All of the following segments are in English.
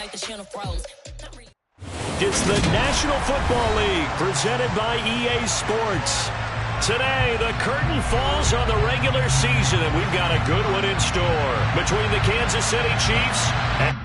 make the channel froze. It's the National Football League presented by EA Sports. Today, the curtain falls on the regular season, and we've got a good one in store between the Kansas City Chiefs and...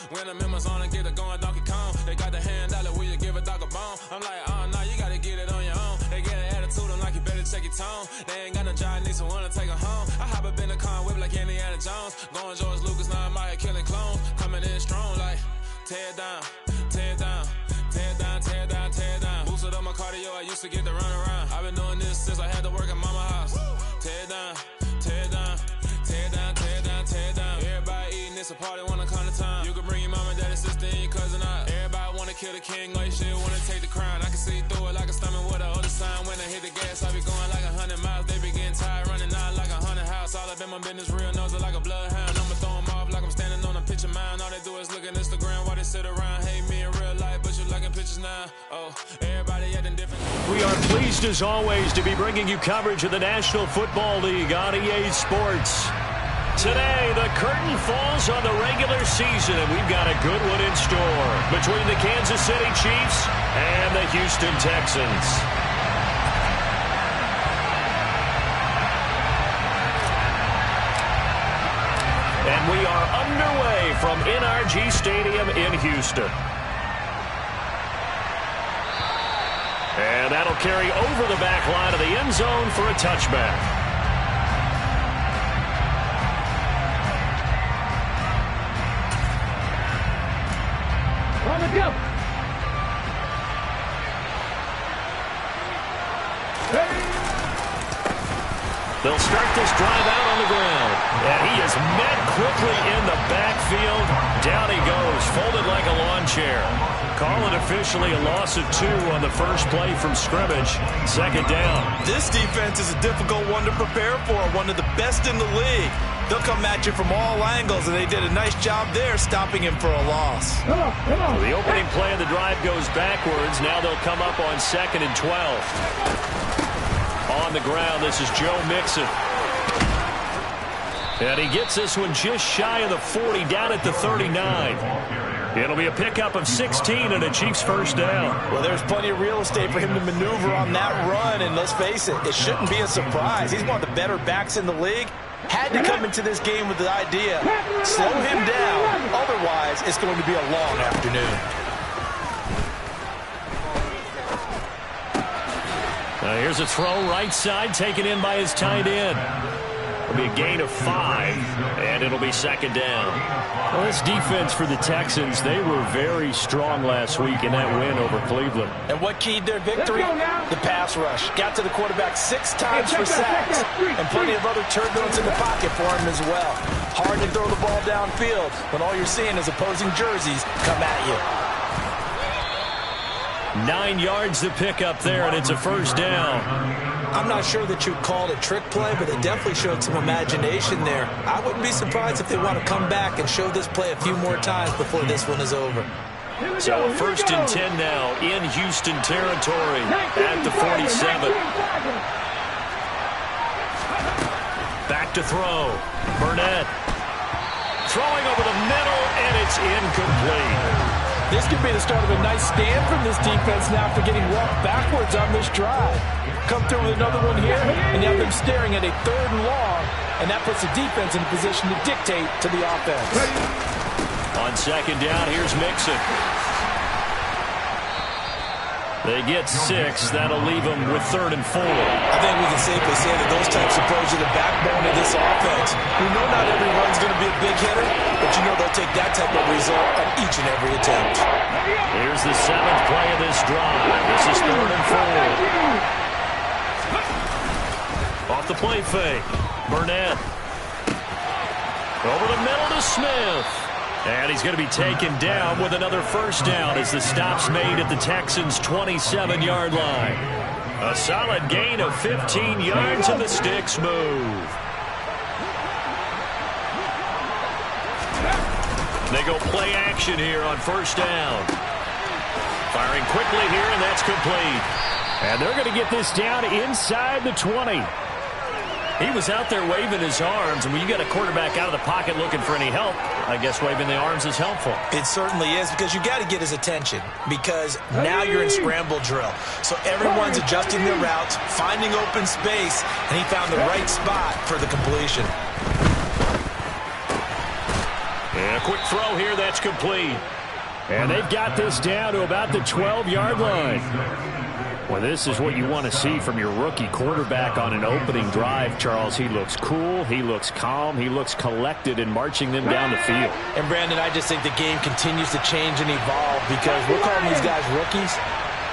When I'm in my zone and get it going Donkey Kong. They got the hand dollar, will you give a dog a bone? I'm like, oh no, you gotta get it on your own. They get an attitude, I'm like, you better check your tone. They ain't got no job, need someone to take her home. I hop up in the car, whip like Indiana Jones. Going George Lucas, now I'm out here killing clones. Coming in strong like, tear down, tear down, tear down, tear down, tear down. Boosted up my cardio, I used to get to run around. I've been doing this since I had to work at mama house. Tear down, tear down, tear down, tear down, tear down. Everybody eating, it's a party, wanna come to time. You can bring your mama, daddy, sister, and your cousin out. Everybody wanna kill the king, like shit, wanna take the crown. I can see through it like a stomach with a other sign. When I hit the gas, I be going like 100 miles. They be getting tired, running out like 100 house. All up in my business, real nose like a bloodhound. I'ma throw them off like I'm standing on a picture mound. All they do is look at Instagram while they sit around. Hate me in real life, but you liking pictures now. Oh, everybody acting different. We are pleased as always to be bringing you coverage of the National Football League on EA Sports. Today, the curtain falls on the regular season, and we've got a good one in store between the Kansas City Chiefs and the Houston Texans. And we are underway from NRG Stadium in Houston. And that'll carry over the back line of the end zone for a touchback. Go. They'll start this drive out on the ground. And he is met quickly in the backfield. Down he goes, folded like a lawn chair. Call it officially a loss of 2 on the first play from scrimmage. Second down. This defense is a difficult one to prepare for, one of the best in the league. They'll come at you from all angles, and they did a nice job there stopping him for a loss. Come on. So the opening play of the drive goes backwards. Now they'll come up on 2nd and 12. On the ground, this is Joe Mixon. And he gets this one just shy of the 40, down at the 39. It'll be a pickup of 16 and a Chiefs first down. Well, there's plenty of real estate for him to maneuver on that run, and let's face it, it shouldn't be a surprise. He's one of the better backs in the league. Had to come into this game with the idea, slow him down, otherwise it's going to be a long afternoon. Here's a throw right side, taken in by his tight end. It'll be a gain of 5, and it'll be second down. Well, this defense for the Texans, they were very strong last week in that win over Cleveland. And what keyed their victory? The pass rush. Got to the quarterback 6 times for sacks, and plenty of other turbulence in the pocket for him as well. Hard to throw the ball downfield when all you're seeing is opposing jerseys come at you. 9 yards to pick up there, and it's a first down. I'm not sure that you'd call it a trick play, but they definitely showed some imagination there. I wouldn't be surprised if they want to come back and show this play a few more times before this one is over. So 1st and 10 now in Houston territory at the 47. Back to throw. Burnett throwing over the middle, and it's incomplete. This could be the start of a nice stand from this defense now for getting walked backwards on this drive. Come through with another one here, and now they're staring at a 3rd and long, and that puts the defense in a position to dictate to the offense. On second down, here's Mixon. They get 6. That'll leave them with 3rd and 4. I think we can safely say that those types of plays are the backbone of this offense. We know not every run's going to be a big hitter, but you know they'll take that type of result on each and every attempt. Here's the 7th play of this drive. This is 3rd and 4. Off the play fake. Burnett. Over the middle to Smith. And he's going to be taken down with another first down as the stop's made at the Texans' 27-yard line. A solid gain of 15 yards and the sticks move. They go play action here on first down. Firing quickly here, and that's complete. And they're going to get this down inside the 20. He was out there waving his arms, and when you got a quarterback out of the pocket looking for any help, I guess waving the arms is helpful. It certainly is, because you got to get his attention, because now you're in scramble drill. So everyone's adjusting their routes, finding open space, and he found the right spot for the completion. And a quick throw here, that's complete. And they've got this down to about the 12-yard line. Well, this is what you want to see from your rookie quarterback on an opening drive, Charles. He looks cool, he looks calm, he looks collected in marching them down the field. And, Brandon, I just think the game continues to change and evolve, because we're calling these guys rookies.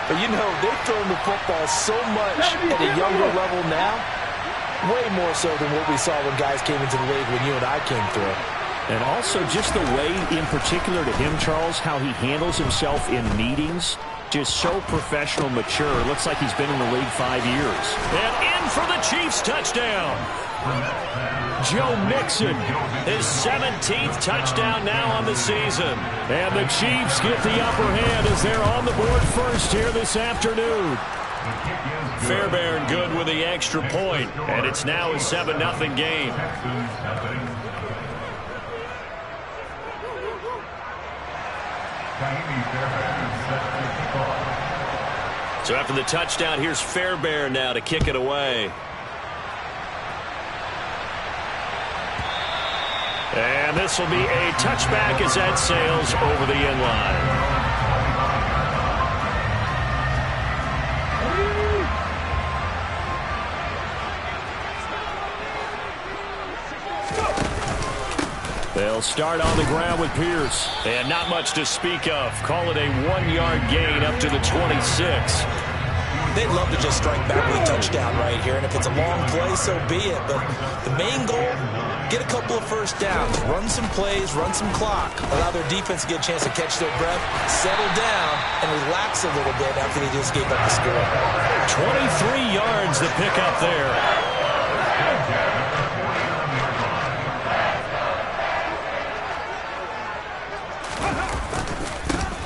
But, you know, they're throwing the football so much at a younger level now, way more so than what we saw when guys came into the league when you and I came through. And also just the way, in particular to him, Charles, how he handles himself in meetings. Just so professional, mature. Looks like he's been in the league 5 years. And in for the Chiefs touchdown. Joe Mixon. His 17th touchdown now on the season. And the Chiefs get the upper hand as they're on the board first here this afternoon. Fairbairn good with the extra point. And it's now a 7-0 game. So after the touchdown, here's Fairbairn now to kick it away. And this will be a touchback as that sails over the end line. They'll start on the ground with Pierce. And not much to speak of. Call it a 1-yard gain up to the 26. They'd love to just strike back with a touchdown right here, and if it's a long play, so be it. But the main goal, get a couple of first downs, run some plays, run some clock, allow their defense to get a chance to catch their breath, settle down, and relax a little bit after they just gave up the score. 23 yards to pick up there.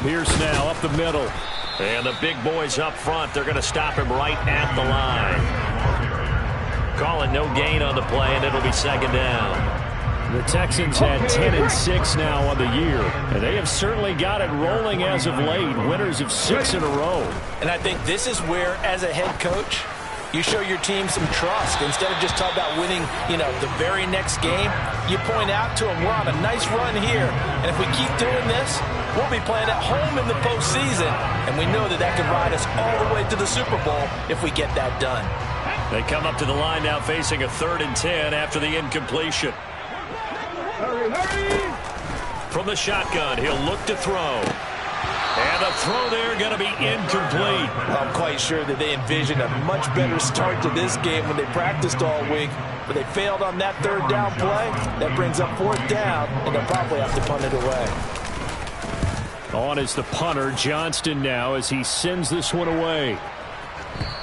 Pierce now up the middle. And the big boys up front, they're going to stop him right at the line. Calling no gain on the play, and it'll be second down. The Texans had 10-6 now on the year, and they have certainly got it rolling as of late. Winners of 6 in a row. And I think this is where, as a head coach, you show your team some trust. Instead of just talking about winning, the very next game, you point out to them, we're on a nice run here, and if we keep doing this, we'll be playing at home in the postseason, and we know that can ride us all the way to the Super Bowl if we get that done. They come up to the line now facing a 3rd and 10 after the incompletion. From the shotgun, he'll look to throw. And the throw there going to be incomplete. I'm quite sure that they envisioned a much better start to this game when they practiced all week, but they failed on that 3rd down play. That brings up 4th down, and they'll probably have to punt it away. On is the punter, Johnston now, as he sends this one away.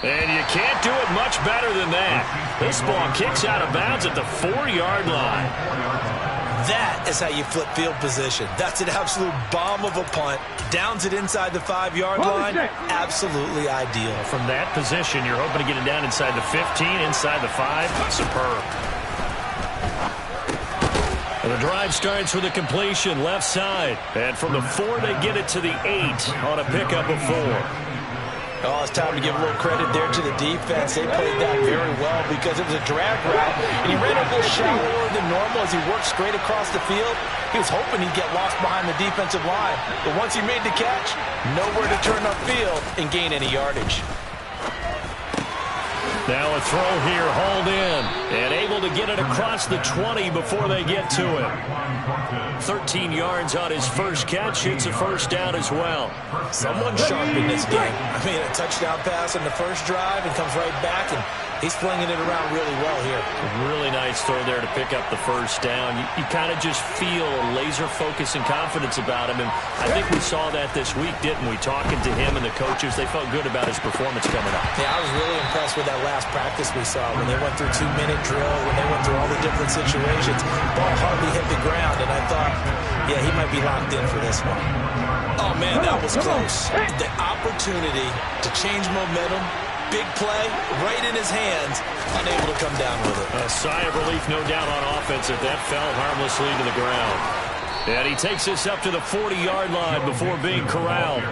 And you can't do it much better than that. This ball kicks out of bounds at the 4-yard line. That is how you flip field position. That's an absolute bomb of a punt. Downs it inside the 5-yard line. Absolutely ideal. From that position, you're hoping to get it down inside the 15, inside the 5. Superb. And the drive starts with a completion left side. And from the 4, they get it to the 8 on a pickup of 4. Oh, it's time to give a little credit there to the defense. They played that very well because it was a drag route, and he ran a little shallower than normal as he worked straight across the field. He was hoping he'd get lost behind the defensive line, but once he made the catch, nowhere to turn upfield and gain any yardage. Now a throw here, hauled in, and able to get it across the 20 before they get to it. 13 yards on his first catch. It's a first down as well. Someone sharp in this game. I mean, a touchdown pass on the first drive and comes right back, and he's flinging it around really well here. A really nice throw there to pick up the first down. You kind of just feel a laser focus and confidence about him, and I think we saw that this week, didn't we? Talking to him and the coaches, they felt good about his performance coming up. Yeah, I was really impressed with that last practice we saw when they went through 2-minute drill, when they went through all the different situations. Ball hardly hit the ground, and I thought, Yeah, he might be locked in for this one. Oh, man, that was close. The opportunity to change momentum, big play, right in his hands, unable to come down with it. A sigh of relief, no doubt, on offense if that fell harmlessly to the ground. And he takes this up to the 40-yard line before being corralled.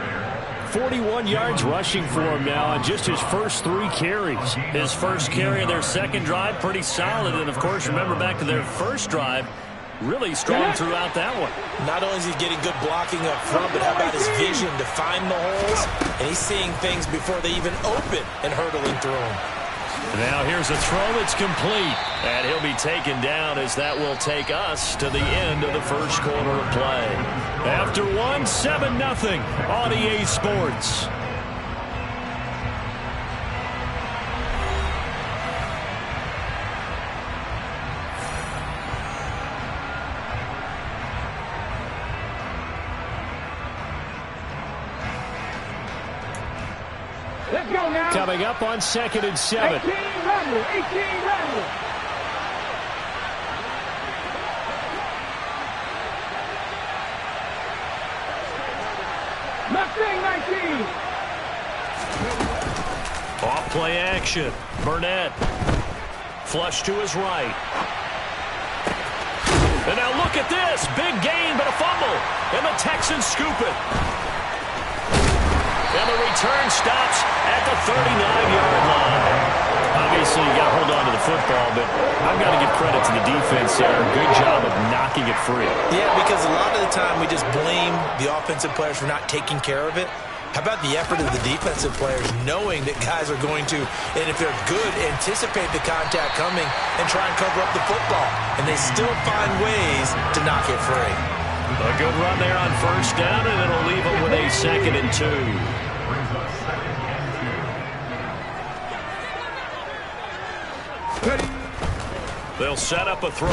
41 yards rushing for him now on just his first 3 carries. His first carry of their second drive, pretty solid. And, of course, remember back to their first drive, really strong throughout that one. Not only is he getting good blocking up front, but how about his vision to find the holes? And he's seeing things before they even open and hurtling through them. Now here's a throw that's complete. And he'll be taken down as that will take us to the end of the first quarter of play. After 7-0 on EA Sports. Let's go now. Coming up on 2nd and 7. 18 Randall. Mustang 19. Off play action. Burnett. Flush to his right. And now look at this. Big gain, but a fumble. And the Texans scoop it. And the return stops at the 39-yard line. Obviously, you got to hold on to the football, but I've got to give credit to the defense there. Good job of knocking it free. Yeah, because a lot of the time we just blame the offensive players for not taking care of it. How about the effort of the defensive players knowing that guys are going to, and if they're good, anticipate the contact coming and try and cover up the football. And they still find ways to knock it free. A good run there on first down, and it'll leave them with a 2nd and 2. They'll set up a throw.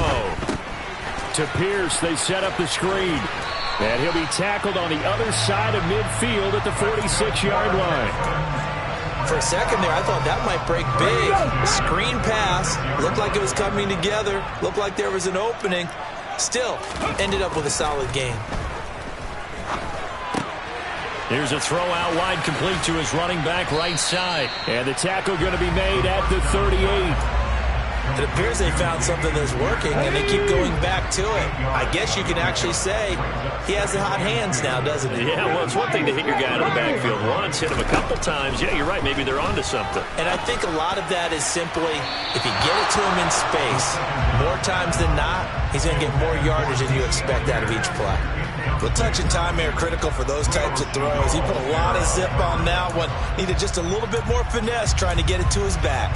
To Pierce, they set up the screen. And he'll be tackled on the other side of midfield at the 46-yard line. For a second there, I thought that might break big. A screen pass. Looked like it was coming together. Looked like there was an opening. Still, ended up with a solid game. Here's a throw out wide, complete to his running back right side. And the tackle going to be made at the 38. It appears they found something that's working, and they keep going back to it. I guess you can actually say he has the hot hands now, doesn't he? Yeah, well, it's one thing to hit your guy in the backfield once, hit him a couple times. Yeah, you're right. Maybe they're onto something. And I think a lot of that is simply if you get it to him in space, more times than not, he's going to get more yardage than you expect out of each play. Well, touch and time are critical for those types of throws. He put a lot of zip on that one. Needed just a little bit more finesse trying to get it to his back.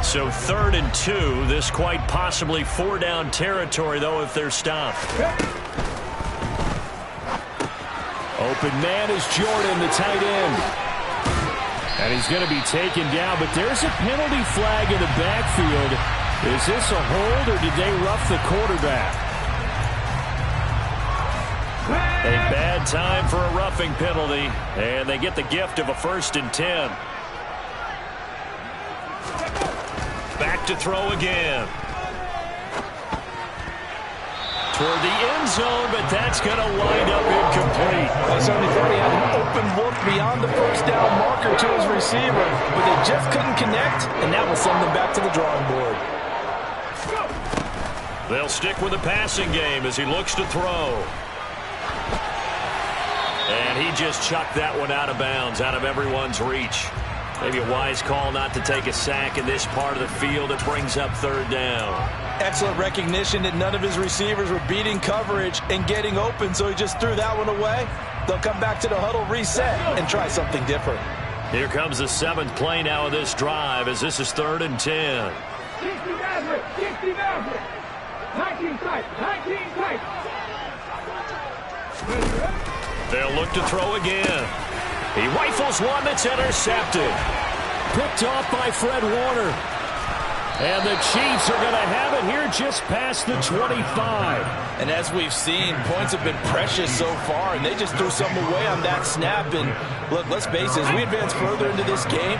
So 3rd and 2. This quite possibly 4-down territory, though, if they're stopped. Open man is Jordan, the tight end. And he's going to be taken down, but there's a penalty flag in the backfield. Is this a hold, or did they rough the quarterback? A bad time for a roughing penalty, and they get the gift of a 1st and 10. Back to throw again. Toward the end zone, but that's going to wind up incomplete. They certainly thought he had an open look beyond the first down marker to his receiver, but they just couldn't connect, and that will send them back to the drawing board. They'll stick with the passing game as he looks to throw. And he just chucked that one out of bounds, out of everyone's reach. Maybe a wise call not to take a sack in this part of the field. It brings up 3rd down. Excellent recognition that none of his receivers were beating coverage and getting open, so he just threw that one away. They'll come back to the huddle, reset, and try something different. Here comes the 7th play now of this drive as this is 3rd and 10. 60 Maverick. 19 tight. They'll look to throw again. He rifles one that's intercepted. Picked off by Fred Warner. And the Chiefs are going to have it here just past the 25. And as we've seen, points have been precious so far, and they just threw something away on that snap. And look, let's face it, as we advance further into this game,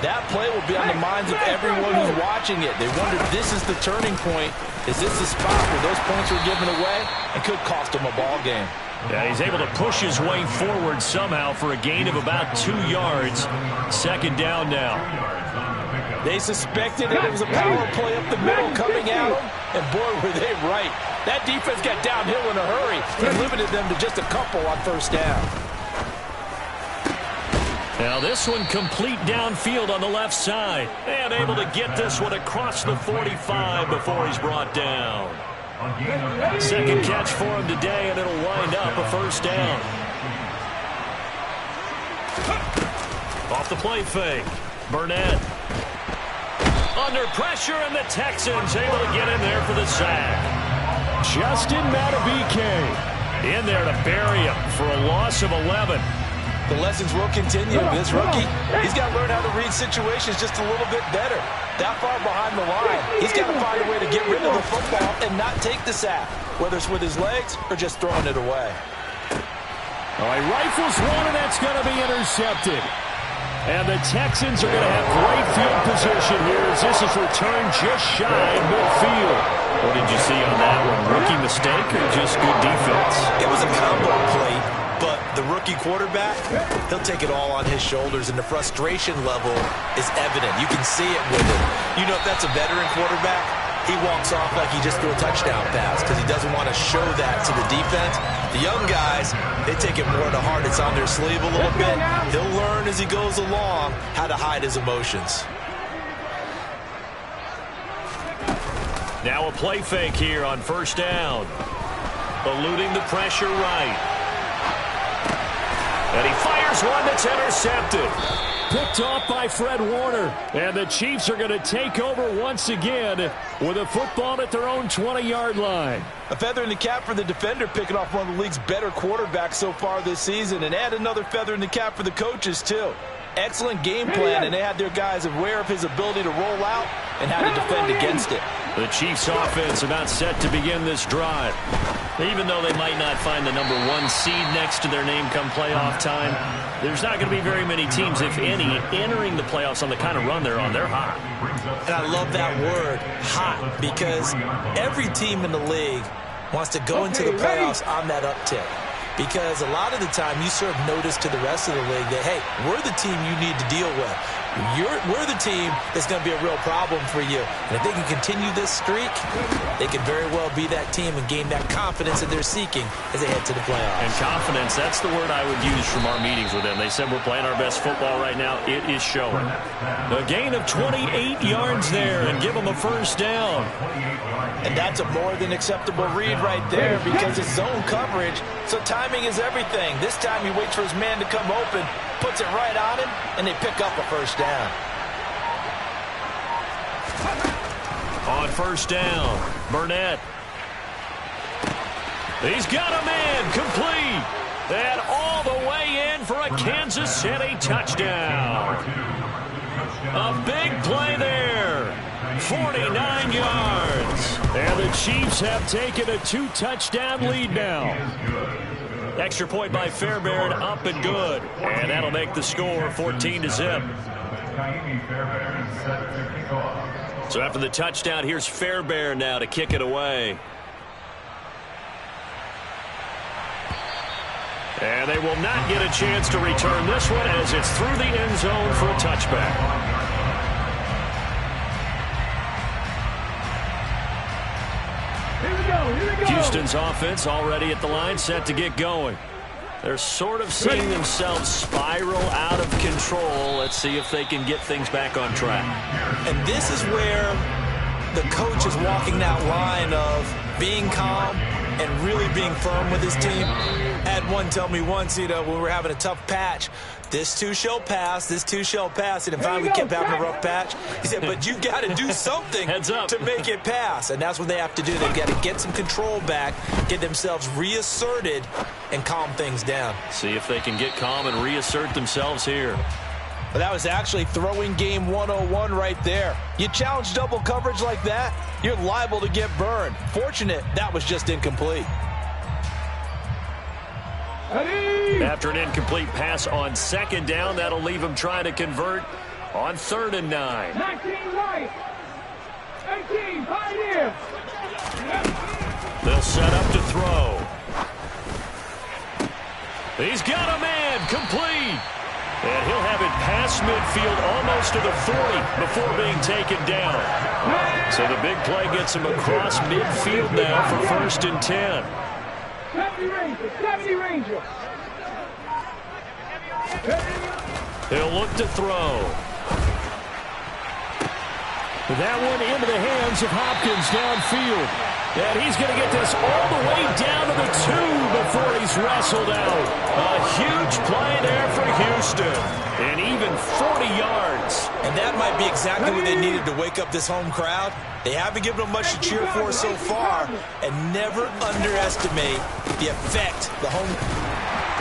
That play will be on the minds of everyone who's watching it. They wonder if this is the turning point. Is this the spot where those points were given away and could cost them a ball game? Yeah, he's able to push his way forward somehow for a gain of about 2 yards. Second down now. They suspected that it was a power play up the middle coming at them, and boy, were they right. That defense got downhill in a hurry and limited them to just a couple on first down. Now this one complete downfield on the left side. And able to get this one across the 45 before he's brought down. Second catch for him today, and it'll wind up a first down. Off the play fake. Burnett. Under pressure, and the Texans able to get in there for the sack. Justin Madubuike in there to bury him for a loss of 11. The lessons will continue. This rookie, he's got to learn how to read situations just a little bit better. That far behind the line, he's got to find a way to get rid of the football and not take the sack, whether it's with his legs or just throwing it away. All right, rifles one, and that's going to be intercepted. And the Texans are going to have great field position here as this is returned just shy of midfield. What did you see on that one? Rookie mistake or just good defense? It was a combo play, but the rookie quarterback, he'll take it all on his shoulders, and the frustration level is evident. You can see it with him. You know, if that's a veteran quarterback, he walks off like he just threw a touchdown pass because he doesn't want to show that to the defense. The young guys, they take it more to heart. It's on their sleeve a little bit. He'll learn as he goes along how to hide his emotions. Now a play fake here on first down. Eluding the pressure right. And he fires one that's intercepted. Picked off by Fred Warner. And the Chiefs are going to take over once again with a football at their own 20-yard line. A feather in the cap for the defender, picking off one of the league's better quarterbacks so far this season. And add another feather in the cap for the coaches, too. Excellent game plan, and they had their guys aware of his ability to roll out and how to defend against it. The Chiefs offense about set to begin this drive. Even though they might not find the #1 seed next to their name come playoff time, there's not going to be very many teams, if any, entering the playoffs on the kind of run they're on. They're hot. And I love that word, hot, because every team in the league wants to go into the playoffs on that uptick. Because a lot of the time you serve notice to the rest of the league that, hey, we're the team you need to deal with. We're the team that's going to be a real problem for you. And if they can continue this streak, they could very well be that team and gain that confidence that they're seeking as they head to the playoffs. And confidence, that's the word I would use from our meetings with them. They said we're playing our best football right now. It is showing. A gain of 28 yards there and give them a first down. And that's a more than acceptable read right there because it's zone coverage, so timing is everything. This time he waits for his man to come open, puts it right on him, and they pick up a first down. On first down, Burnett. He's got a man complete. And all the way in for a Kansas City touchdown. A big play there. 49 yards. And the Chiefs have taken a 2-touchdown lead now. Extra point by Fairbairn, up and good. And that'll make the score 14-0. So after the touchdown, here's Fairbairn now to kick it away. And they will not get a chance to return this one as it's through the end zone for a touchback. Houston's offense already at the line, set to get going. They're sort of seeing themselves spiral out of control. Let's see if they can get things back on track. And this is where the coach is walking that line of being calm and really being firm with his team. Had one tell me once, you know, when we were having a tough patch, this too shall pass, this too shall pass. And finally we kept having a rough patch. He said, but you've got to do something to make it pass. And that's what they have to do. They've got to get some control back, get themselves reasserted, and calm things down. See if they can get calm and reassert themselves here. But that was actually throwing game 101 right there. You challenge double coverage like that, you're liable to get burned. Fortunate that was just incomplete. After an incomplete pass on second down, that'll leave him trying to convert On 3rd and 9. 19 right. 18 Pioneers. They'll set up to throw. He's got a man, complete. And he'll have it past midfield almost to the 40 before being taken down. So the big play gets him across midfield now for 1st and 10. 70 Ranger. 70 Ranger. He'll look to throw. That one into the hands of Hopkins downfield. And he's going to get this all the way down to the 2 before he's wrestled out. A huge play there for Houston. And even 40 yards. And that might be exactly what they needed to wake up this home crowd. They haven't given them much to cheer for so far. And never underestimate the effect the home...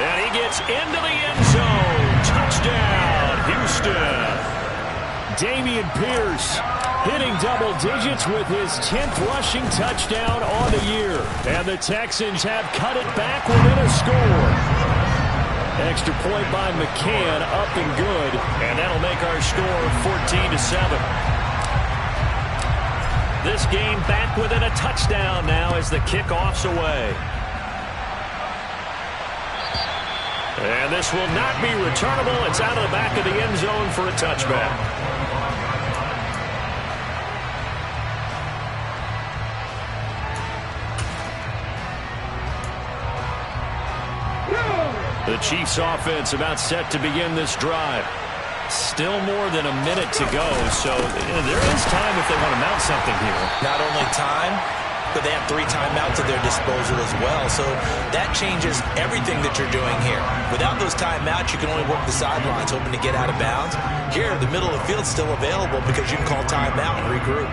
And he gets into the end zone. Touchdown, Houston. Dameon Pierce hitting double digits with his 10th rushing touchdown on the year. And the Texans have cut it back within a score. Extra point by McCann, up and good. And that'll make our score 14-7. This game back within a touchdown now as the kickoff's away. And this will not be returnable. It's out of the back of the end zone for a touchback. The Chiefs offense about set to begin this drive. Still more than a minute to go, so there is time if they want to mount something here. Not only time, but they have 3 timeouts at their disposal as well, so that changes everything that you're doing here. Without those timeouts, you can only work the sidelines, hoping to get out of bounds. Here, the middle of the field's still available because you can call timeout and regroup.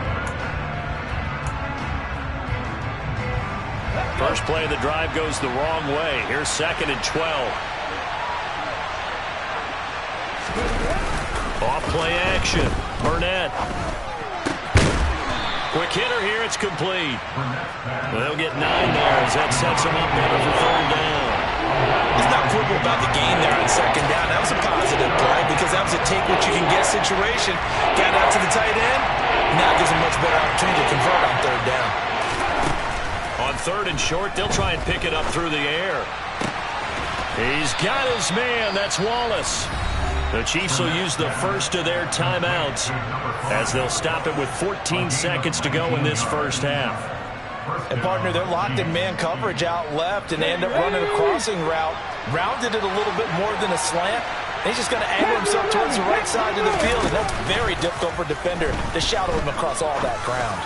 First play of the drive goes the wrong way. Here's 2nd and 12. Off play action. Burnett. Quick hitter here. It's complete. They'll get 9 there as that sets them up better for 3rd down. Let's not quibble about the gain there on 2nd down. That was a positive play because that was a take-what-you-can-get situation. Got out to the tight end. Now gives them much better opportunity to convert on 3rd down. On 3rd and short, they'll try and pick it up through the air. He's got his man. That's Wallace. The Chiefs will use the first of their timeouts as they'll stop it with 14 seconds to go in this first half. And, partner, they're locked in man coverage out left, and they end up running a crossing route. Rounded it a little bit more than a slant. He's just going to angle himself towards the right side of the field, and that's very difficult for a defender to shadow him across all that ground.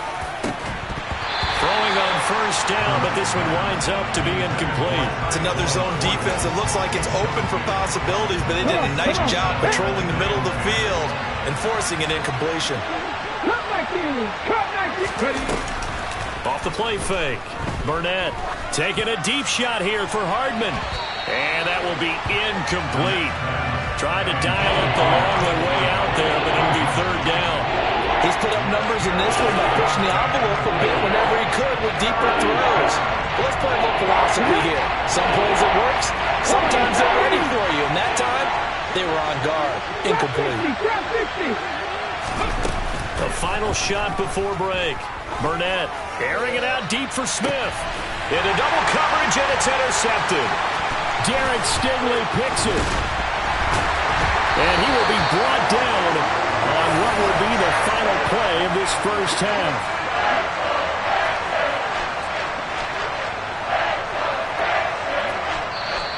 Throwing on 1st down, but this one winds up to be incomplete. It's another zone defense. It looks like it's open for possibilities, but they did a nice job patrolling the middle of the field and forcing an incompletion. Cut 19. Cut 19. Off the play fake. Burnett taking a deep shot here for Hardman. And that will be incomplete. Tried to dial up the long way out there, but it'll be 3rd down. He's put up numbers in this one by pushing the envelope a bit whenever he could with deeper throws. Well, let's play a little philosophy here. Some plays it works, sometimes they're ready for you. And that time, they were on guard. Incomplete. The final shot before break. Burnett airing it out deep for Smith. Into double coverage, and it's intercepted. Derek Stingley picks it. And he will be brought down on what will be the final play of this first half.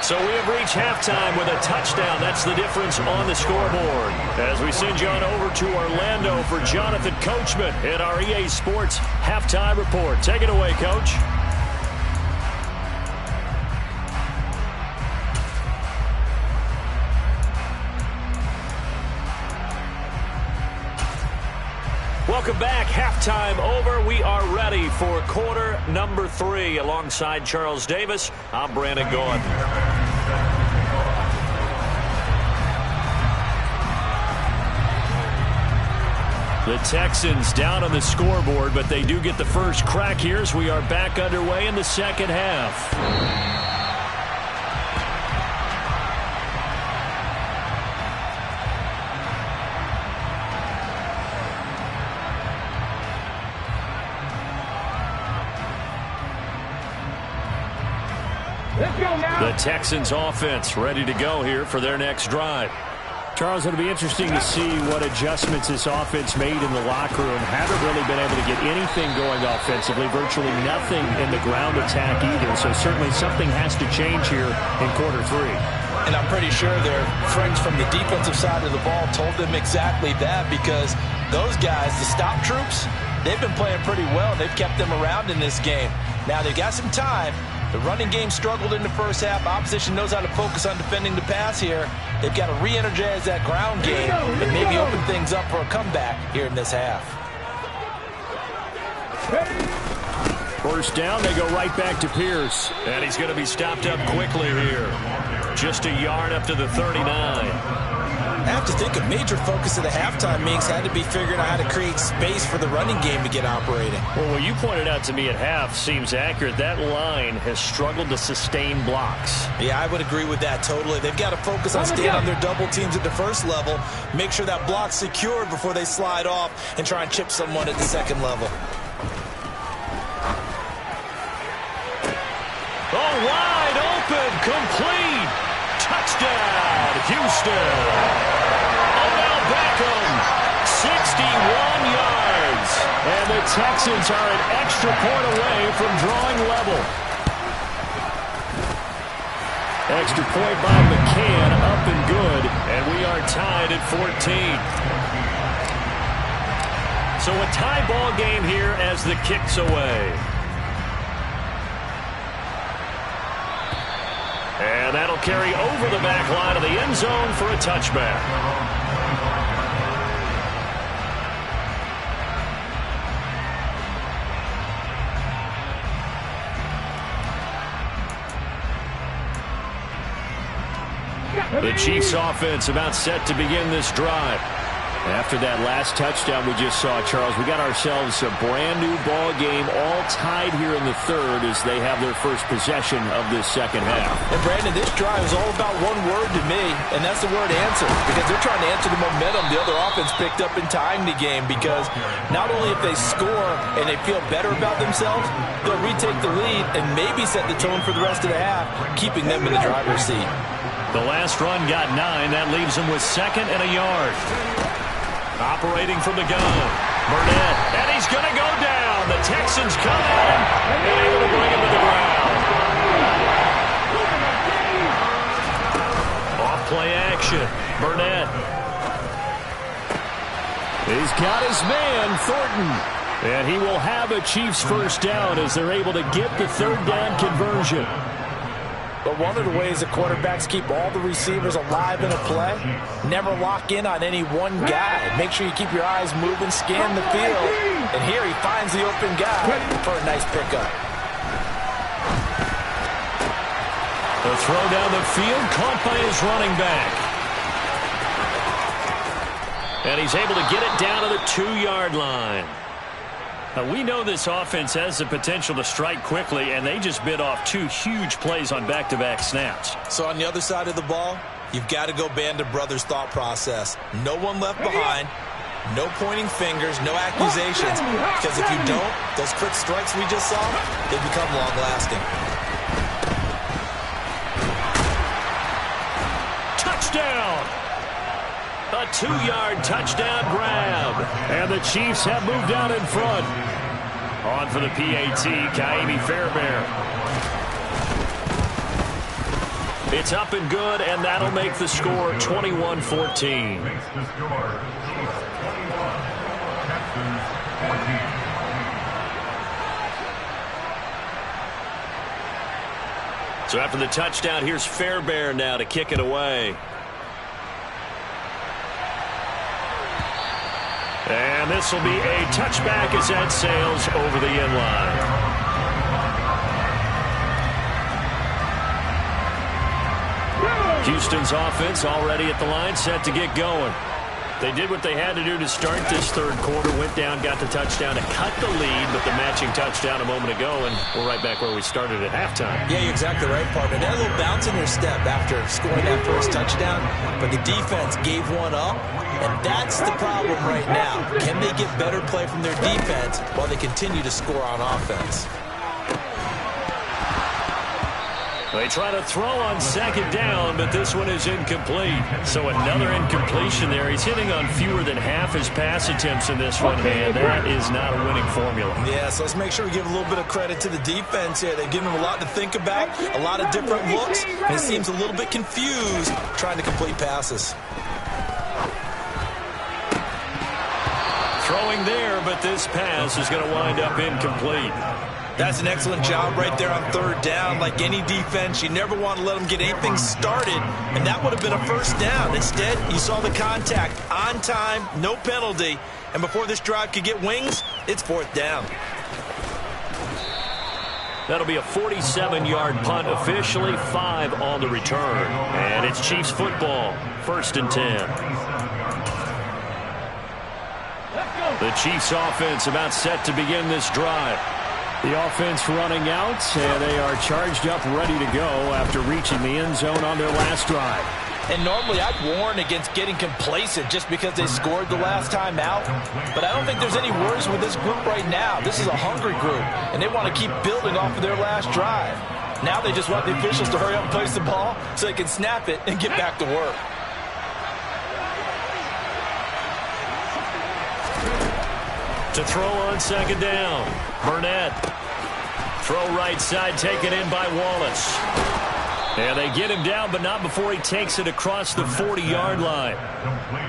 So we have reached halftime with a touchdown. That's the difference on the scoreboard. As we send you on over to Orlando for Jonathan Coachman at our EA Sports Halftime Report. Take it away, Coach. Welcome back. Halftime over. We are ready for quarter number 3. Alongside Charles Davis, I'm Brandon Gaughan. The Texans down on the scoreboard, but they do get the first crack here as we are back underway in the second half. Let's go now. The Texans offense ready to go here for their next drive. Charles, it'll be interesting to see what adjustments this offense made in the locker room. Haven't really been able to get anything going offensively, virtually nothing in the ground attack either. So certainly something has to change here in quarter 3. And I'm pretty sure their friends from the defensive side of the ball told them exactly that, because those guys, the stop troops, they've been playing pretty well. They've kept them around in this game. Now they've got some time. The running game struggled in the first half. Opposition knows how to focus on defending the pass here. They've got to re-energize that ground game and maybe open things up for a comeback here in this half. First down, they go right back to Pierce. And he's going to be stopped up quickly here. Just a yard up to the 39. I have to think a major focus of the halftime meetings had to be figuring out how to create space for the running game to get operating. Well, what you pointed out to me at half seems accurate. That line has struggled to sustain blocks. Yeah, I would agree with that totally. They've got to focus on staying on their double teams at the first level, make sure that block's secured before they slide off and try and chip someone at the second level. Oh, wide open, complete. Touchdown, Houston. Odell Beckham, 61 yards. And the Texans are an extra point away from drawing level. Extra point by McCann, up and good. And we are tied at 14. So a tie ball game here as the kick's away. And that'll carry over the back line of the end zone for a touchback. The Chiefs offense about set to begin this drive. After that last touchdown we just saw, Charles, we got ourselves a brand new ball game, all tied here in the third as they have their first possession of this second half. And Brandon, this drive is all about one word to me, and that's the word answer, because they're trying to answer the momentum the other offense picked up in tying the game, because not only if they score and they feel better about themselves, they'll retake the lead and maybe set the tone for the rest of the half, keeping them in the driver's seat. The last run got 9. That leaves them with second and a yard. Operating from the gun, Burnett, and he's going to go down. The Texans come in and able to bring him to the ground. Off play action, Burnett. He's got his man, Thornton. And he will have a Chiefs first down as they're able to get the third down conversion. But one of the ways the quarterbacks keep all the receivers alive in a play, never lock in on any one guy. Make sure you keep your eyes moving, scan the field. And here he finds the open guy for a nice pickup. The throw down the field, caught by his running back. And he's able to get it down to the 2-yard line. Now, we know this offense has the potential to strike quickly, and they just bit off 2 huge plays on back-to-back snaps. So on the other side of the ball, you've got to go Band of Brothers thought process. No one left behind, no pointing fingers, no accusations, because if you don't, those quick strikes we just saw, they become long-lasting. Touchdown! A 2-yard touchdown grab. And the Chiefs have moved out in front. On for the PAT, Kaimi Fairbairn. It's up and good, and that'll make the score 21-14. So after the touchdown, here's Fairbairn now to kick it away. And this will be a touchback as that sails over the end line. Houston's offense already at the line, set to get going. They did what they had to do to start this third quarter, went down, got the touchdown to cut the lead, but the matching touchdown a moment ago, and we're right back where we started at halftime. Yeah, you're exactly right, partner. They had a little bounce in their step after scoring that first touchdown, but the defense gave one up, and that's the problem right now. Can they get better play from their defense while they continue to score on offense? They try to throw on second down, but this one is incomplete. So another incompletion there. He's hitting on fewer than half his pass attempts in this one, and that is not a winning formula. Yeah, so let's make sure we give a little bit of credit to the defense here. They've given him a lot to think about, a lot of different looks, and he seems a little bit confused trying to complete passes. Throwing there, but this pass is going to wind up incomplete. That's an excellent job right there on third down. Like any defense, you never want to let them get anything started, and that would have been a first down. Instead, you saw the contact on time, no penalty, and before this drive could get wings, it's fourth down. That'll be a 47-yard punt, officially 5 on the return. And it's Chiefs football, 1st and 10. The Chiefs offense about set to begin this drive. The offense running out, and they are charged up, ready to go after reaching the end zone on their last drive. And normally I'd warn against getting complacent just because they scored the last time out. But I don't think there's any worries with this group right now. This is a hungry group, and they want to keep building off of their last drive. Now they just want the officials to hurry up and place the ball so they can snap it and get back to work. To throw on second down, Burnett. Throw right side, taken in by Wallace. And they get him down, but not before he takes it across the 40-yard line.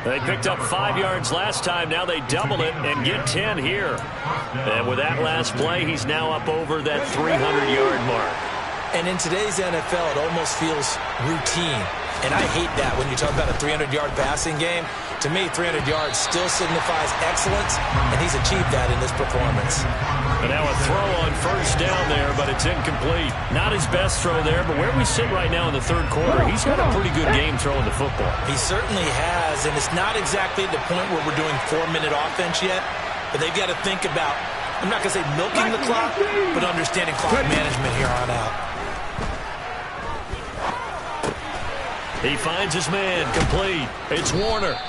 They picked up 5 yards last time. Now they double it and get 10 here. And with that last play, he's now up over that 300-yard mark. And in today's NFL, it almost feels routine. And I hate that when you talk about a 300-yard passing game. To me, 300 yards still signifies excellence, and he's achieved that in this performance. And now a throw on first down there, but it's incomplete. Not his best throw there, but where we sit right now in the third quarter, he's got a pretty good game throwing the football. He certainly has, and it's not exactly at the point where we're doing 4-minute offense yet, but they've got to think about, I'm not going to say milking the clock, but understanding clock management here on out. He finds his man, complete. It's Warner.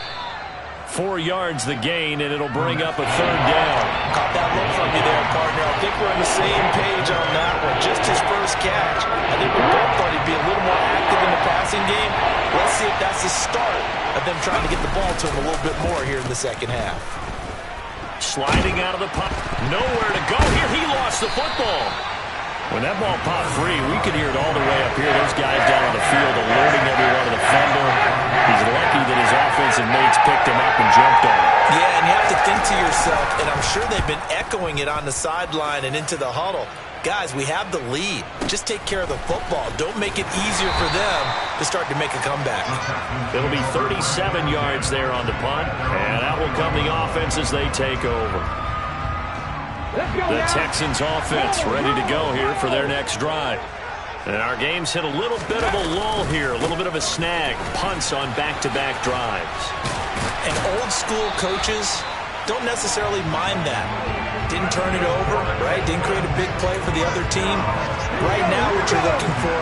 4 yards the gain, and it'll bring up a third down. Caught that look from you there, partner. I think we're on the same page on that one. Just his first catch. I think we both thought he'd be a little more active in the passing game. Let's see if that's the start of them trying to get the ball to him a little bit more here in the second half. Sliding out of the pocket. Nowhere to go here. He lost the football. When that ball popped free, we could hear it all the way up here. Those guys down on the field alerting everyone to the fumble. He's lucky that his offensive mates picked him up and jumped on him. Yeah, and you have to think to yourself, and I'm sure they've been echoing it on the sideline and into the huddle. Guys, we have the lead. Just take care of the football. Don't make it easier for them to start to make a comeback. It'll be 37 yards there on the punt, and out will come the offense as they take over. The Texans offense ready to go here for their next drive. And our game's hit a little bit of a lull here, a little bit of a snag. Punts on back-to-back drives. And old-school coaches don't necessarily mind that. Didn't turn it over, right? Didn't create a big play for the other team. Right now what you're looking for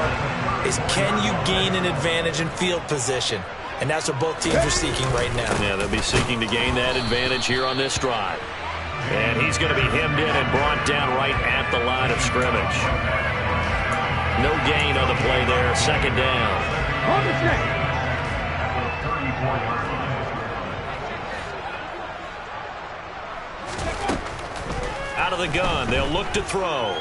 is can you gain an advantage in field position? And that's what both teams are seeking right now. Yeah, they'll be seeking to gain that advantage here on this drive. And he's going to be hemmed in and brought down right at the line of scrimmage. No gain on the play there. Second down. Out of the gun. They'll look to throw.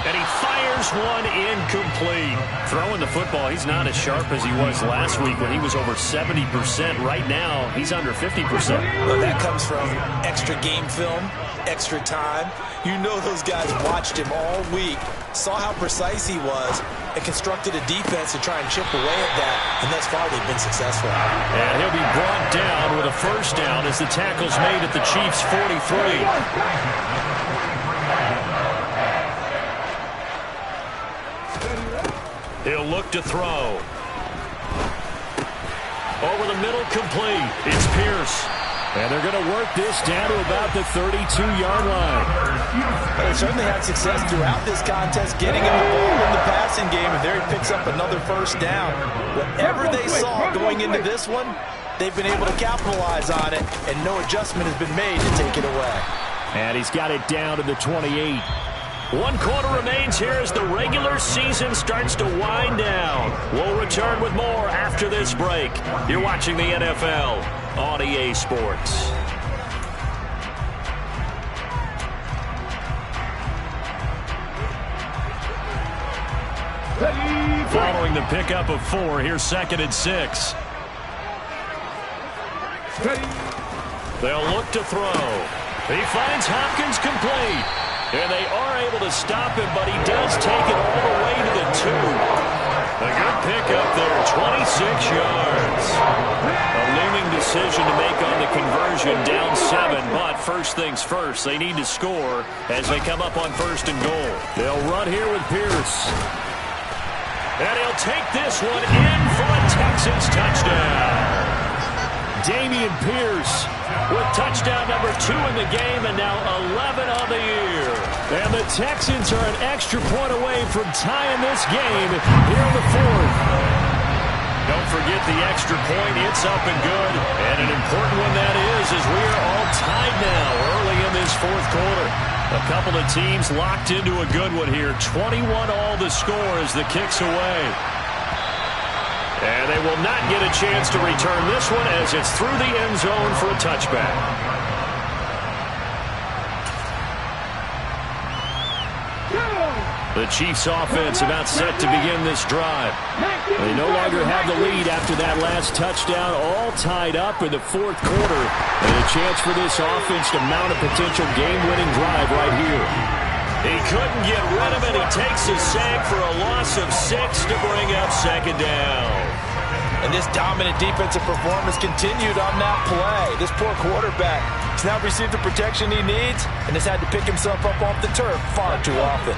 And he fires one incomplete. Throwing the football, he's not as sharp as he was last week when he was over 70%. Right now, he's under 50%. Well, that comes from extra game film, extra time. You know those guys watched him all week, saw how precise he was, and constructed a defense to try and chip away at that, and thus far they've been successful. And he'll be brought down with a first down as the tackle's made at the Chiefs' 43. He'll look to throw. Over the middle, complete. It's Pierce. And they're going to work this down to about the 32-yard line. But they certainly had success throughout this contest, getting him the ball in the passing game, and there he picks up another first down. Whatever they saw going into this one, they've been able to capitalize on it, and no adjustment has been made to take it away. And he's got it down to the 28. 1 quarter remains here as the regular season starts to wind down. We'll return with more after this break. You're watching the NFL on EA Sports. Following the pickup of 4, here's 2nd and 6. They'll look to throw. He finds Hopkins complete. And they are able to stop him, but he does take it all the way to the 2. A good pickup there, 26 yards. A looming decision to make on the conversion, down 7. But first things first, they need to score as they come up on 1st and goal. They'll run here with Pierce. And he'll take this one in for a Texans touchdown. Dameon Pierce with touchdown number 2 in the game and now 11 on the year. And the Texans are an extra point away from tying this game here in the 4th. Don't forget the extra point. It's up and good. And an important one that is as we are all tied now early in this 4th quarter. A couple of teams locked into a good one here. 21 all the score as the kick's away. And they will not get a chance to return this one as it's through the end zone for a touchback. The Chiefs offense about set to begin this drive. They no longer have the lead after that last touchdown, all tied up in the 4th quarter. And a chance for this offense to mount a potential game-winning drive right here. He couldn't get rid of it. He takes a sack for a loss of 6 to bring up 2nd down. And this dominant defensive performance continued on that play. This poor quarterback has now received the protection he needs and has had to pick himself up off the turf far too often.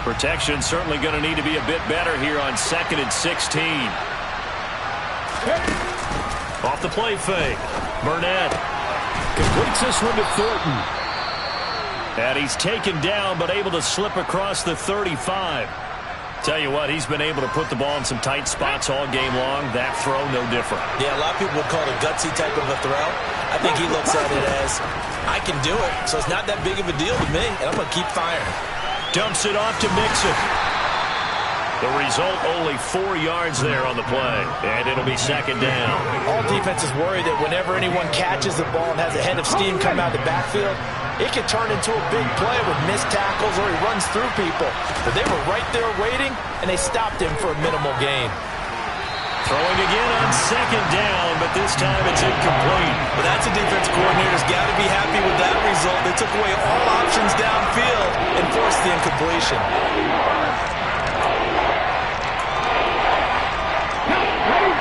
Protection certainly going to need to be a bit better here on 2nd and 16. Off the play fake. Burnett completes this one to Thornton. And he's taken down but able to slip across the 35. Tell you what, he's been able to put the ball in some tight spots all game long. That throw, no different. Yeah, a lot of people would call it a gutsy type of a throw. I think he looks at it as, I can do it, so it's not that big of a deal to me, and I'm going to keep firing. Dumps it off to Mixon. The result, only 4 yards there on the play, and it'll be 2nd down. All defenses worry that whenever anyone catches the ball and has a head of steam come out of the backfield, it can turn into a big play with missed tackles or he runs through people. But they were right there waiting, and they stopped him for a minimal gain. Throwing again on 2nd down, but this time it's incomplete. Well, that's a defense coordinator's got to be happy with that result. They took away all options downfield and forced the incompletion.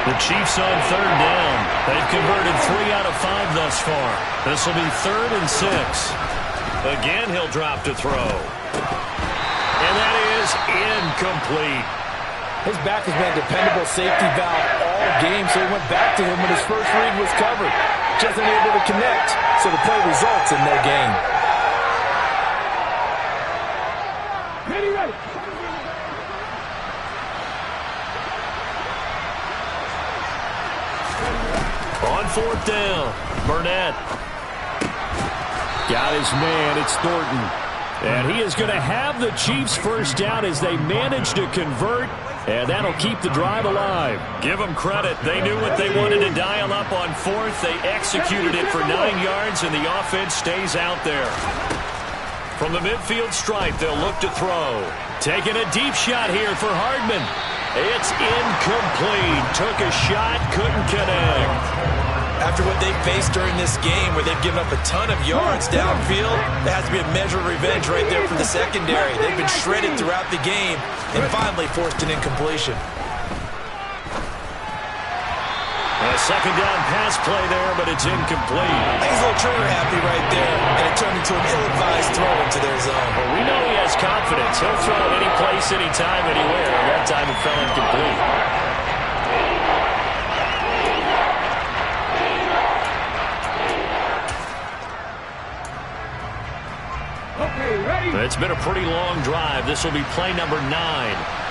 The Chiefs on 3rd down. They've converted 3 out of 5 thus far. This will be 3rd and 6. Again, he'll drop to throw. And that is incomplete. His back has been a dependable safety valve all game, so he went back to him when his first read was covered. Just unable to connect, so the play results in no gain. Ready, ready. On 4th down, Burnett. Got his man, it's Thornton. And he is going to have the Chiefs first down as they manage to convert, and that'll keep the drive alive. Give them credit. They knew what they wanted to dial up on 4th. They executed it for 9 yards, and the offense stays out there. From the midfield stripe, they'll look to throw. Taking a deep shot here for Hardman. It's incomplete. Took a shot, couldn't connect. After what they faced during this game where they've given up a ton of yards downfield, there has to be a measure of revenge right there for the secondary. They've been shredded throughout the game and finally forced an incompletion. A 2nd down pass play there, but it's incomplete. He's a little trigger happy right there, and it turned into an ill-advised throw into their zone. Well, we know he has confidence. He'll throw any place, anytime, anywhere. And that time it fell incomplete. It's been a pretty long drive. This will be play number 9,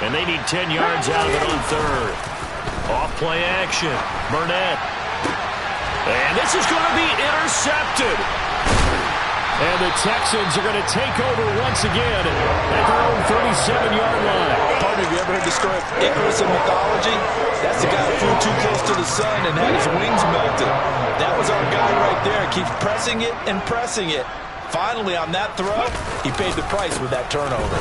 and they need 10 yards out of it on 3rd. Off play action. Burnett. And this is going to be intercepted. And the Texans are going to take over once again at their own 37-yard line. Partner, have you ever heard the story of Icarus in mythology? That's the guy who flew too close to the sun and had his wings melted. That was our guy right there. Keeps pressing it and pressing it. Finally, on that throw, he paid the price with that turnover.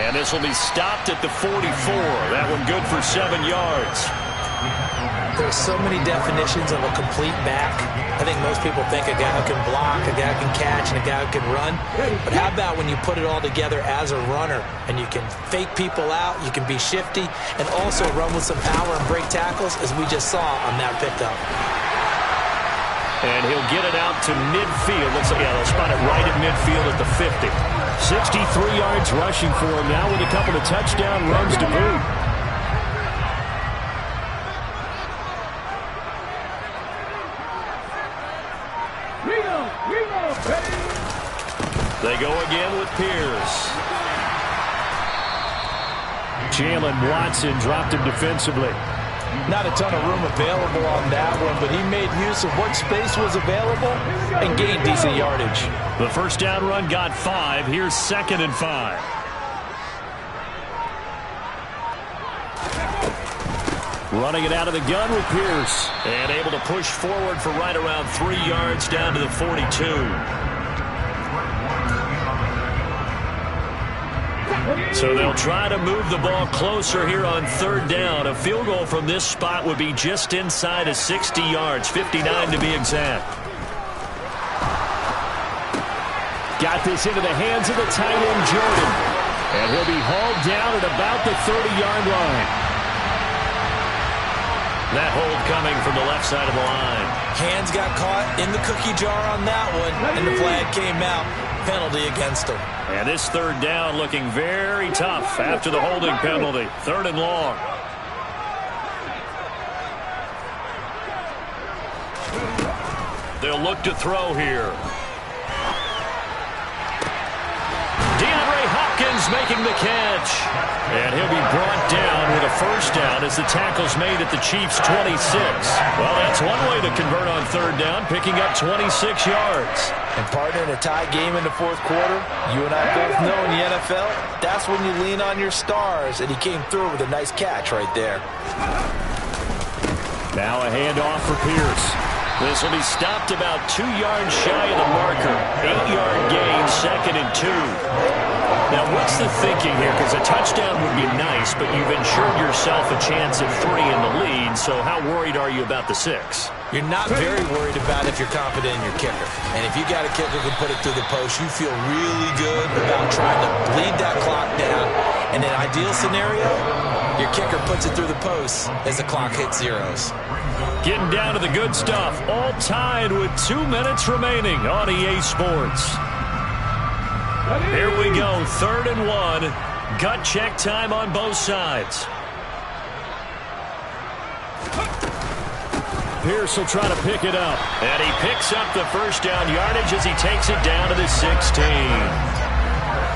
And this will be stopped at the 44. That one good for 7 yards. There's so many definitions of a complete back. I think most people think a guy who can block, a guy who can catch, and a guy who can run. But how about when you put it all together as a runner, and you can fake people out, you can be shifty, and also run with some power and break tackles, as we just saw on that pickup. And he'll get it out to midfield. Looks like, yeah, they'll spot it right at midfield at the 50. 63 yards rushing for him now with a couple of touchdown runs to boot. They go again with Pierce. Jalen Watson dropped him defensively. Not a ton of room available on that one, but he made use of what space was available and gained decent yardage. The first down run got 5. Here's 2nd and 5. Running it out of the gun with Pierce. And able to push forward for right around 3 yards down to the 42. So they'll try to move the ball closer here on 3rd down. A field goal from this spot would be just inside of 60 yards, 59 to be exact. Got this into the hands of the tight end, Jordan. And he'll be hauled down at about the 30-yard line. That hold coming from the left side of the line. Hands got caught in the cookie jar on that one, and the flag came out. Penalty against him. And this 3rd down looking very tough after the holding penalty. 3rd and long. They'll look to throw here. Hopkins making the catch. And he'll be brought down with a first down as the tackle's made at the Chiefs' 26. Well, that's one way to convert on 3rd down, picking up 26 yards. And partner, in a tie game in the 4th quarter, you and I both know in the NFL, that's when you lean on your stars, and he came through with a nice catch right there. Now a handoff for Pierce. This will be stopped about 2 yards shy of the marker. 8-yard gain, 2nd and 2. Now, what's the thinking here? Because a touchdown would be nice, but you've ensured yourself a chance at 3 in the lead, so how worried are you about the 6? You're not very worried about if you're confident in your kicker. And if you got a kicker who can put it through the post, you feel really good about trying to bleed that clock down. In an ideal scenario, your kicker puts it through the post as the clock hits zeros. Getting down to the good stuff, all tied with 2 minutes remaining on EA Sports. Here we go, 3rd and 1. Gut check time on both sides. Pierce will try to pick it up. And he picks up the first down yardage as he takes it down to the 16.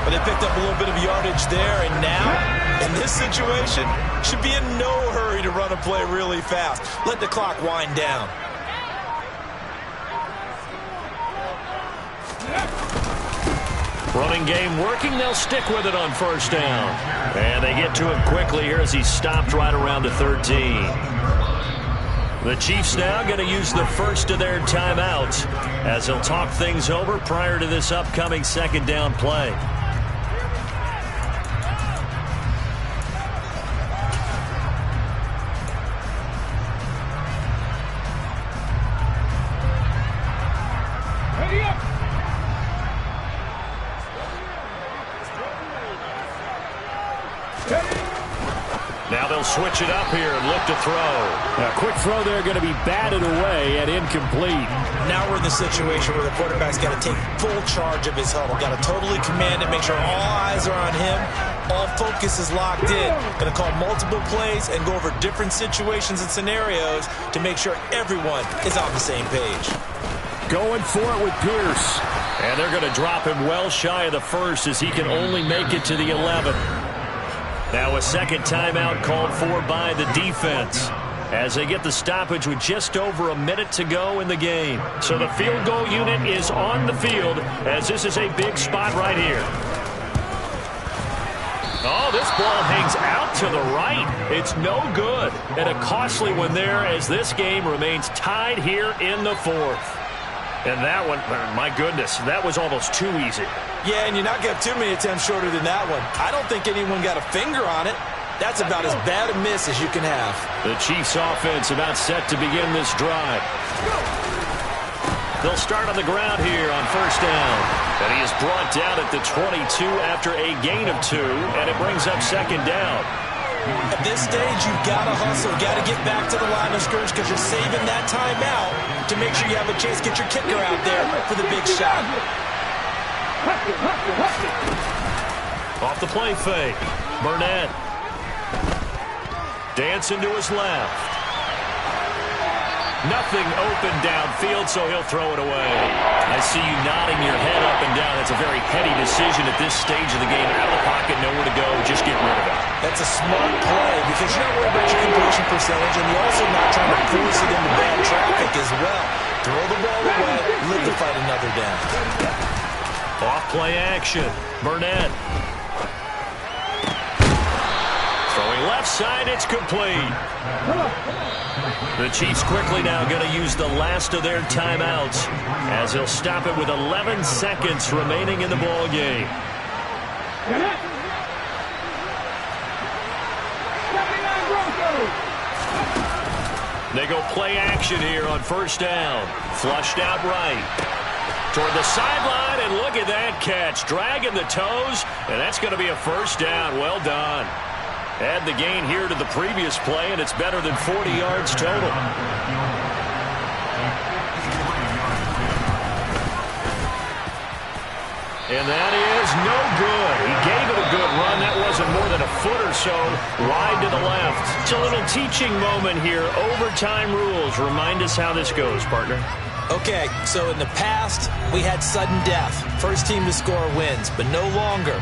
But they picked up a little bit of yardage there, and now, in this situation, should be in no hurry to run a play really fast. Let the clock wind down. Running game working. They'll stick with it on 1st down. And they get to him quickly here as he's stopped right around the 13. The Chiefs now going to use the first of their timeouts as they'll talk things over prior to this upcoming 2nd down play. Now they'll switch it up here and look to throw. A quick throw there going to be batted away and incomplete. Now we're in the situation where the quarterback's got to take full charge of his huddle. Got to totally command it, make sure all eyes are on him. All focus is locked in. Going to call multiple plays and go over different situations and scenarios to make sure everyone is on the same page. Going for it with Pierce. And they're going to drop him well shy of the 1st as he can only make it to the 11. Now a 2nd timeout called for by the defense. as they get the stoppage with just over a minute to go in the game. So the field goal unit is on the field as this is a big spot right here. Oh, this ball hangs out to the right. It's no good. And a costly one there as this game remains tied here in the fourth. And that one, my goodness, that was almost too easy. Yeah, and you're not going to have too many attempts shorter than that one. I don't think anyone got a finger on it. That's about as bad a miss as you can have. The Chiefs offense about set to begin this drive. They'll start on the ground here on first down. And he is brought down at the 22 after a gain of 2, and it brings up second down. At this stage, you've got to hustle. You've got to get back to the line of scrimmage because you're saving that timeout to make sure you have a chance to get your kicker out there for the big shot. Off the play fake. Burnett. Dancing to his left. Nothing open downfield, so he'll throw it away. I see you nodding your head up and down. That's a very heady decision at this stage of the game. Out of the pocket, nowhere to go. Just get rid of it. That's a smart play because you're not worried about your completion percentage, and you're also not trying to force it into bad traffic as well. Throw the ball away, live to fight another down. Off play action. Burnett. Throwing left side, it's complete. The Chiefs quickly now going to use the last of their timeouts as they'll stop it with 11 seconds remaining in the ball game. They go play action here on first down. Flushed out right. Toward the sideline, and look at that catch. Dragging the toes, and that's going to be a first down. Well done. Add the gain here to the previous play, and it's better than 40 yards total. And that is no good. He gave it a good run. That wasn't more than a foot or so wide to the left. It's a little teaching moment here. Overtime rules. Remind us how this goes, partner. Okay, so in the past, we had sudden death. First team to score wins, but no longer.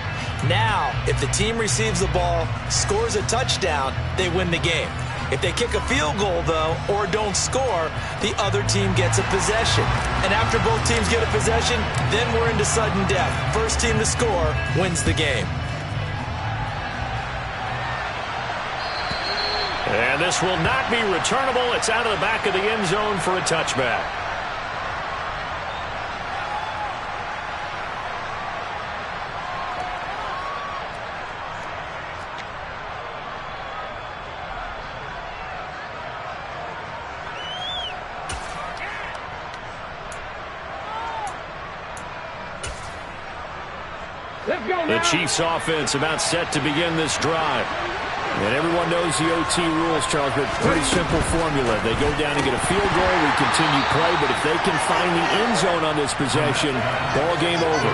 Now, if the team receives the ball, scores a touchdown, they win the game. If they kick a field goal, though, or don't score, the other team gets a possession. And after both teams get a possession, then we're into sudden death. First team to score wins the game. And this will not be returnable. It's out of the back of the end zone for a touchback. The Chiefs offense about set to begin this drive. And everyone knows the OT rules, Charles, but pretty simple formula. They go down and get a field goal, we continue play, but if they can find the end zone on this possession, ball game over.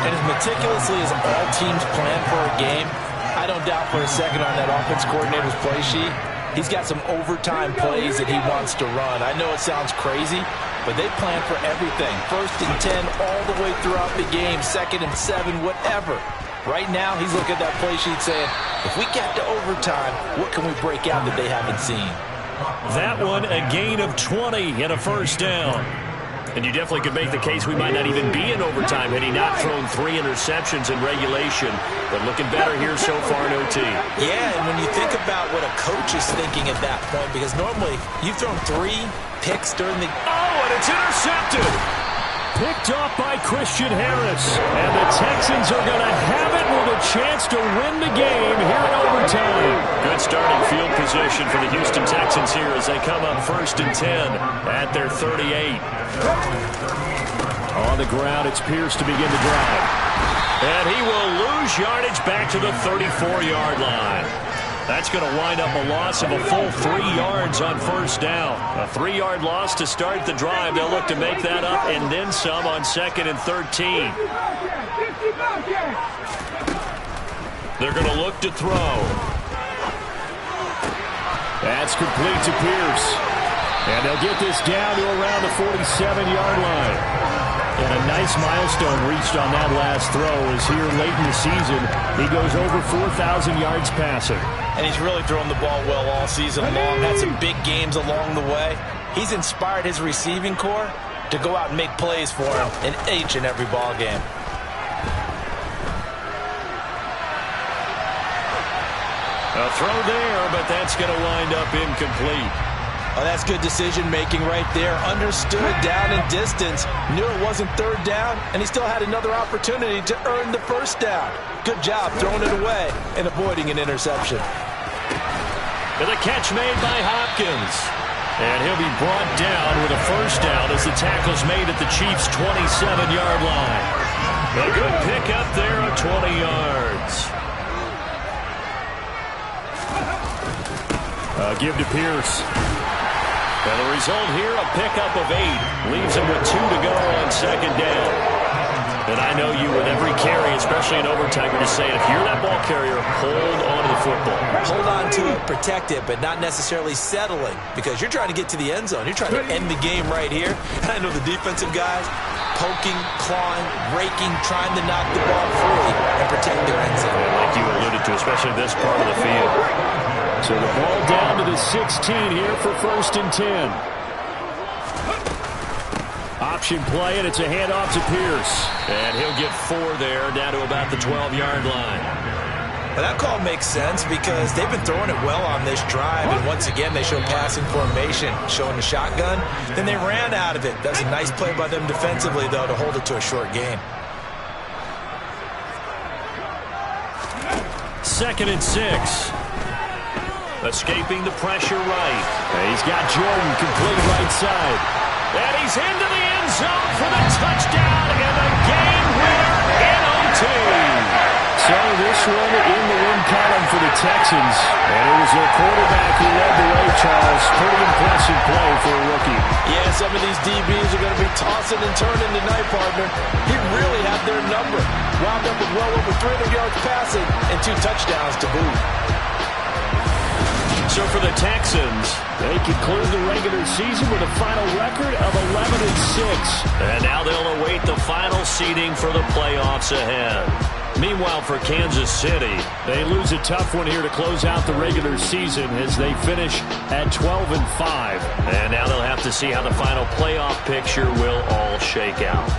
And as meticulously as all teams plan for a game, I don't doubt for a second on that offense coordinator's play sheet, he's got some overtime plays that he wants to run. I know it sounds crazy, but they plan for everything. 1st and 10 all the way throughout the game, 2nd and 7, whatever. Right now, he's looking at that play sheet saying, if we get to overtime, what can we break out that they haven't seen? That one, a gain of 20 and a first down. And you definitely could make the case we might not even be in overtime had he not thrown 3 interceptions in regulation. But looking better here so far in OT. Yeah, and when you think about what a coach is thinking at that point, because normally you've thrown 3 picks during the... Oh, and it's intercepted! Picked off by Christian Harris. And the Texans are going to have it with a chance to win the game here in overtime. Good starting field position for the Houston Texans here as they come up 1st and 10 at their 38. On the ground, it's Pierce to begin the drive. And he will lose yardage back to the 34-yard line. That's going to wind up a loss of a full 3 yards on first down. A 3-yard loss to start the drive. They'll look to make that up and then some on 2nd and 13. They're going to look to throw. That's complete to Pierce. And they'll get this down to around the 47-yard line. And a nice milestone reached on that last throw as here late in the season, he goes over 4,000 yards passing. And he's really thrown the ball well all season long. Had some big games along the way. He's inspired his receiving corps to go out and make plays for him in each and every ball game. A throw there, but that's going to wind up incomplete. Oh, that's good decision-making right there. Understood down and distance. Knew it wasn't third down, and he still had another opportunity to earn the first down. Good job throwing it away and avoiding an interception. And the catch made by Hopkins. And he'll be brought down with a first down as the tackle's made at the Chiefs' 27-yard line. A good pickup there of 20 yards. Give to Pierce. And the result here, a pickup of 8. Leaves him with 2 to go on second down. And I know you with every carry, especially in overtime, you're just saying, if you're that ball carrier, hold on to the football. Hold on to it, protect it, but not necessarily settling because you're trying to get to the end zone. You're trying to end the game right here. And I know the defensive guys poking, clawing, raking, trying to knock the ball free and protect their end zone. And like you alluded to, especially this part of the field. So the ball down to the 16 here for 1st and 10. Option play, and it's a handoff to Pierce. And he'll get 4 there, down to about the 12-yard line. Well, that call makes sense because they've been throwing it well on this drive, and once again they show passing formation, showing the shotgun. Then they ran out of it. That's a nice play by them defensively, though, to hold it to a short game. 2nd and 6. Escaping the pressure right. And he's got Jordan complete right side. And he's into the end zone for the touchdown and the game winner in OT. So this one in the win column for the Texans. And it was their quarterback who led the way, Charles. Pretty impressive play for a rookie. Yeah, some of these DBs are going to be tossing and turning tonight, partner. He really had their number. Wound up with well over 300 yards passing and 2 touchdowns to boot. So for the Texans, they conclude the regular season with a final record of 11-6. And now they'll await the final seeding for the playoffs ahead. Meanwhile, for Kansas City, they lose a tough one here to close out the regular season as they finish at 12-5. And now they'll have to see how the final playoff picture will all shake out.